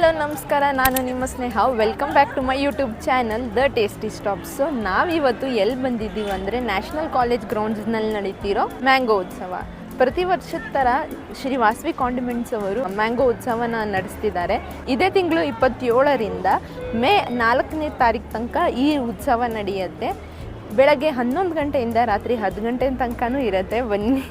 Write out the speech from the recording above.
Hello ನಮಸ್ಕಾರ, ನಾನು ನಿಮ್ಮ Sneha. Welcome back to my YouTube channel the tasty stops. So ನಾವಿವತ್ತು ಎಲ್ಲಿ ಬಂದಿದ್ದೀವಿ ಅಂದರೆ ನ್ಯಾಷನಲ್ ಕಾಲೇಜ್ ಗ್ರೌಂಡ್ಸ್ನಲ್ಲಿ ನಡೀತಿರೋ ಮ್ಯಾಂಗೋ ಉತ್ಸವ. ಪ್ರತಿ ವರ್ಷದ ಥರ ಶ್ರೀ ವಾಸವಿ ಕಾಂಡಿಮೆಂಟ್ಸ್ ಅವರು ಮ್ಯಾಂಗೋ ಉತ್ಸವನ ನಡೆಸ್ತಿದ್ದಾರೆ. ಇದೇ ತಿಂಗಳು 27ರಿಂದ ಮೇ 4ನೇ ತಾರೀಕು ತನಕ ಈ ಉತ್ಸವ ನಡೆಯುತ್ತೆ. ಬೆಳಗ್ಗೆ 11 ಗಂಟೆಯಿಂದ ರಾತ್ರಿ 10 ಗಂಟೆ ತನಕನೂ ಇರುತ್ತೆ. ಬನ್ನಿ